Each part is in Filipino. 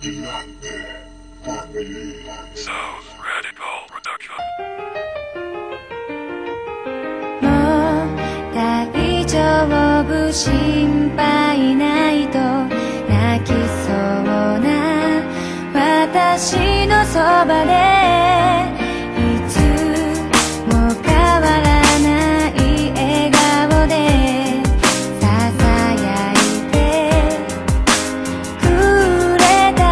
Vigilante Family South Radical Production. もう大丈夫心配ないと泣きそうな私のそばでいつも変わらない笑顔でささやいてくれた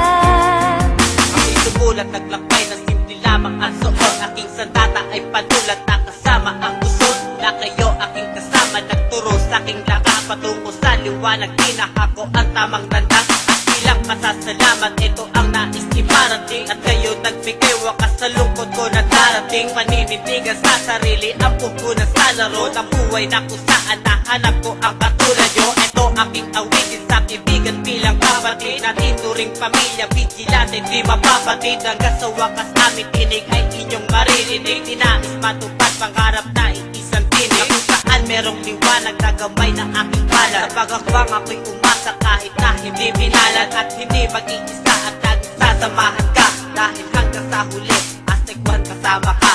Ako'y sumulat, naglakbay na simple lamang ang suot. Aking sandata ay panulat na kasama ang usod. Na kayo aking kasama, nagturo sa aking laka patungo sa liwanag, tinahako ang tamang tanda. At bilang pasasalamat, ito ang nais imarating. At kayo nagbigay wakas sa lungkot ko na darating. Paninitigan sa sarili ang pupunan sa laro ng buhay na kung saan nahanap ko ang katulad nyo. Ito aking awitin sa kaibigan bilang kapatid. Natin turing pamilya, vigilante, di mapapatid. Hanggang sa wakas aming tinig ay inyong maririnig. Tinais matupad pangarap na iisang tinig. Kung saan merong liwanag na gamay na aking palad. Sa pagakbang ako'y umasa kahit na hindi pinalan. At hindi mag-iisa at laging sasamahan ka. Dahil hanggang sa huli, astigwan kasama ka.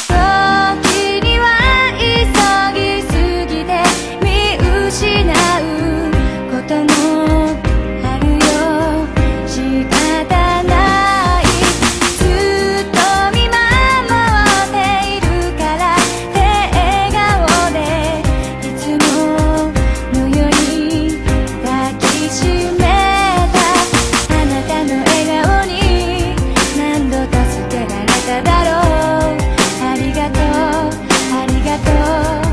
時には急ぎすぎて見失うこともあるよ仕方ないずっと見守っているからって笑顔でいつものように抱きしめたあなたの笑顔に何度助けられただろうありがとうありがとう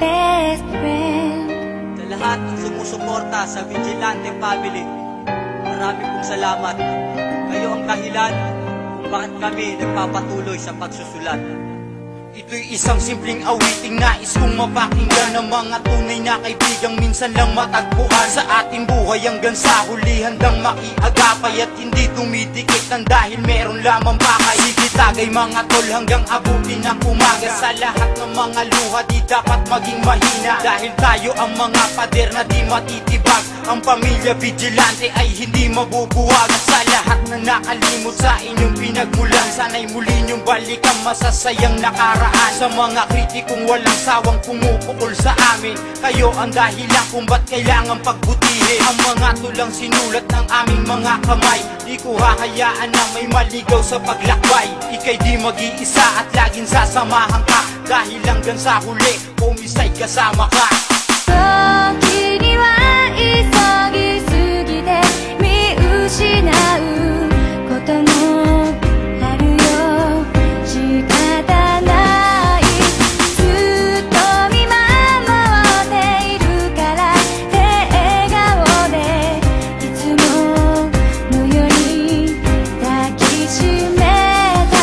Best friend Sa lahat ng sumusuporta sa Vigilante Family, marami pong salamat. Kayo ang dahilan kung bakit kami nagpapatuloy sa pagsusulat. Ito'y isang simpleng awiting nais kong mapakinggan ng mga tunay na kaibigang minsan lang matagpuan sa ating buhay hanggang sa huli handang makiagapay at hindi dumidikit ng dahil meron lamang pakay. Sige tagay mga tol hanggang abutin ng umaga. Sa lahat ng mga luha di dapat maging mahina dahil tayo ang mga pader na di matitibag. Ang pamilya Vigilante ay hindi mabubuwag. At sa lahat na nakalimot sa inyong pinagmulan, sana'y muli niyong balikan masasayang nakaraan. Sa mga kritikong walang sawang pumupukol sa amin, kayo ang dahilan kung ba't kailangan pagbutihin ang mga tulang sinulat ng aming mga kamay. Di ko hahayaan na may maligaw sa paglakbay. Ika'y di mag-iisa at laging sasamahan ka dahil hanggang sa huli, pumisay kasama ka. 時には急ぎすぎて見失うこともあるよ仕方ないずっと見守っているからって笑顔でいつものように抱きしめた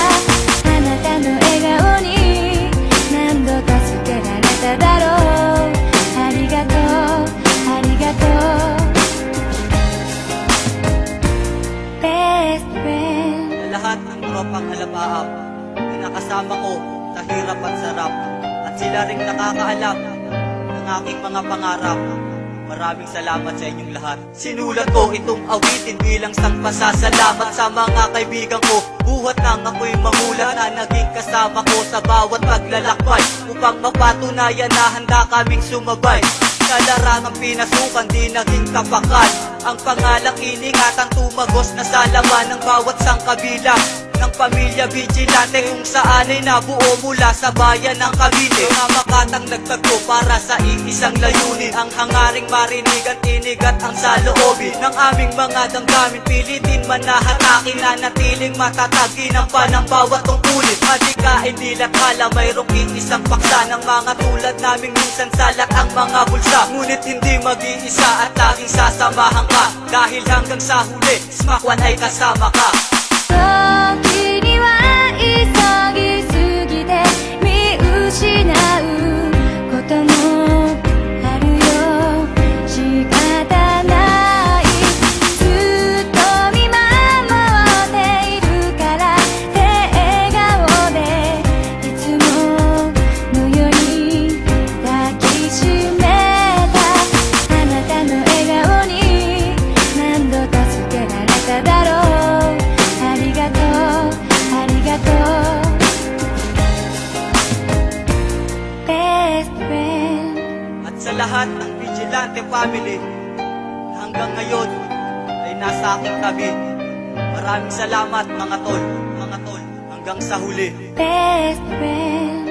あなたの笑顔に何度助けられただろうありがとうありがとう Best friend Sa lahat ng tropang alapaap na nakasama ko sa hirap at sarap, at sila ring nakakaalam ng aking mga pangarap. Maraming salamat sa inyong lahat. Sinulat ko itong awitin bilang isang pasasalamat sa mga kaibigan ko. Buhat nang ako'y mamulat na naging kasama ko sa bawat paglalakbay upang mapatunayan na handa kaming sumabay. Sa larangang pinasukan di naging tapakan ang pangalang iningatan tumagos na sa laman ng bawat sangkabilang ng pamilya Vigilante kung saan ay nabuo mula sa bayan ng Cavite. Mga makatang nagtagpo para sa iisang layunin, ang hangaring marinig at inigat ang saloobin ng aming mga damdamin. Pilitin man na hatakin na natiling matatagin ang panang bawat tungkulin. Madikain nila't hala mayroong iisang paksa ng mga tulad naming minsan salat ang mga bulsa. Ngunit hindi mag-iisa at laging sasamahan ka dahil hanggang sa huli, smakwan ay kasama ka. 時には急ぎすぎて見失うこともあるよ仕方ないずっと見守っているからって笑顔でいつものように抱きしめたあなたの笑顔に Escalante family na hanggang ngayon ay nasa aking tabi. Maraming salamat mga tol, hanggang sa huli. Best friend